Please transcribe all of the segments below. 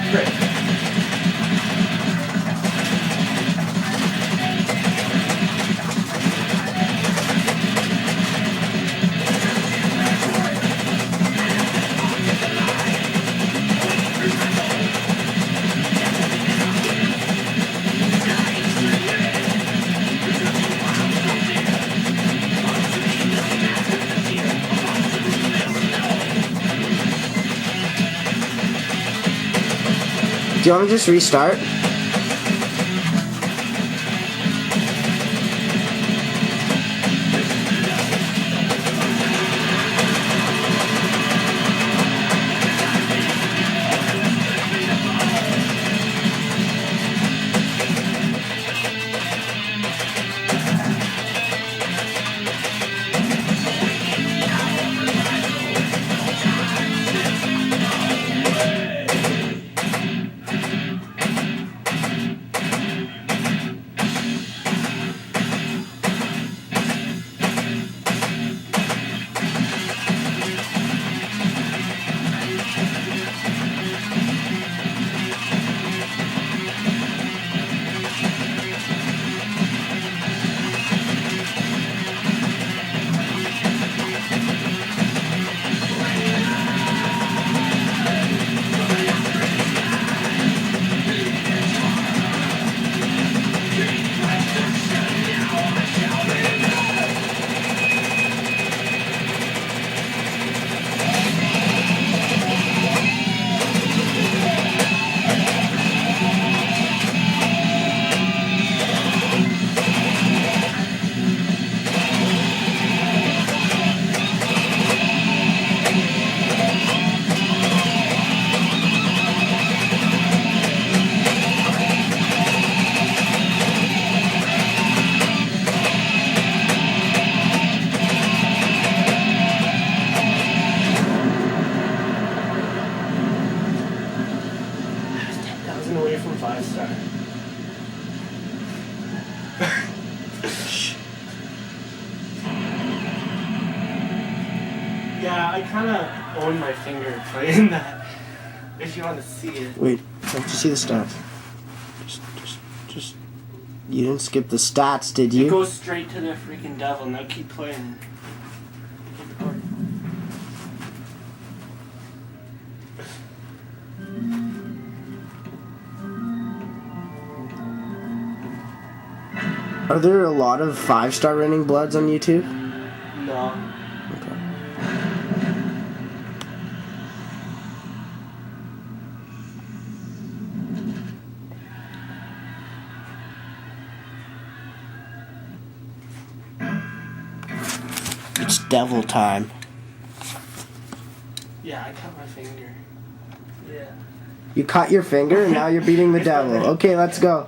Great. Do you want me to just restart? Away from 5-star. Yeah, I kind of own my finger playing that. If you want to see it. Wait, I have to see the stats. Just. You didn't skip the stats, did you? It goes straight to the freaking devil. Now keep playing it. Keep going. Are there a lot of 5-star Raining Bloods on YouTube? No. Okay. It's devil time. Yeah, I cut my finger. Yeah. You cut your finger and now you're beating the devil. Okay, let's go.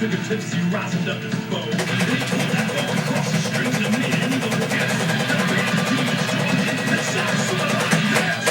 Fingertips, you rising up his bow. That ball across the strings of me and the gas. Let's have some like this.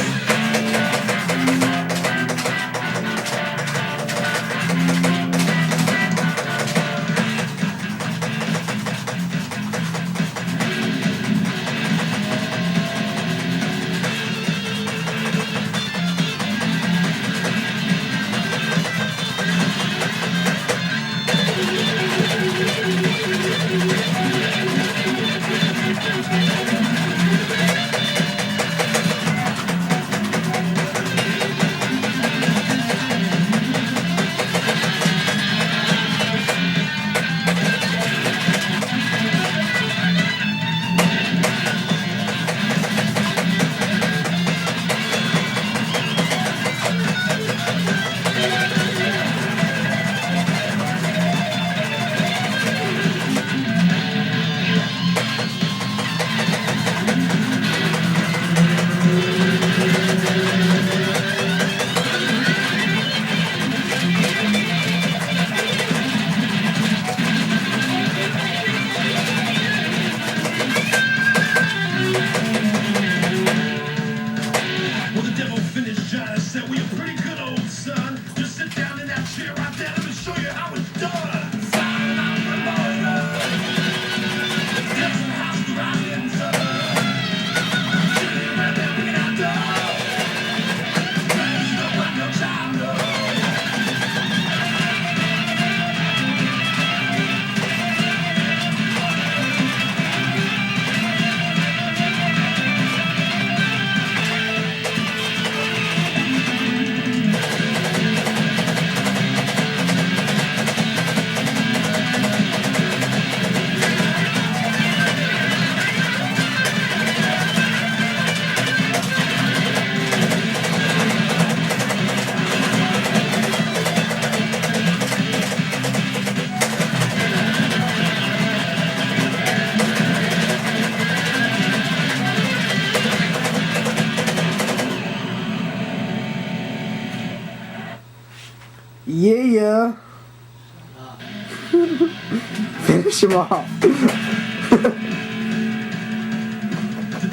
Finish him off. The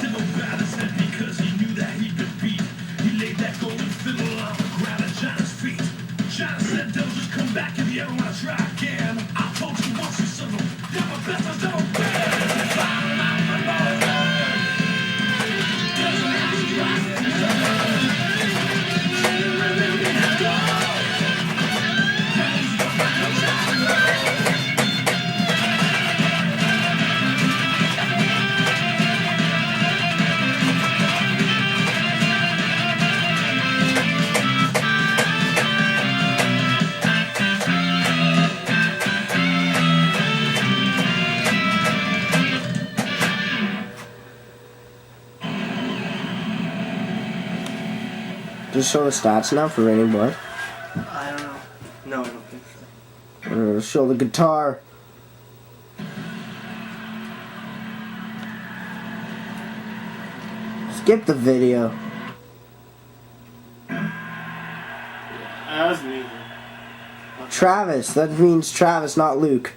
devil bowed his head because he knew that he could beat. He laid that golden fiddle on the ground at John's feet. John said, "Don't just come back if you ever want to try again. I told you once, you son of a got my best, I never been. Just show the stats now for Raining Blood. I don't know. No, I don't think so. Show the guitar. Skip the video. That was me. Travis. That means Travis, not Luke.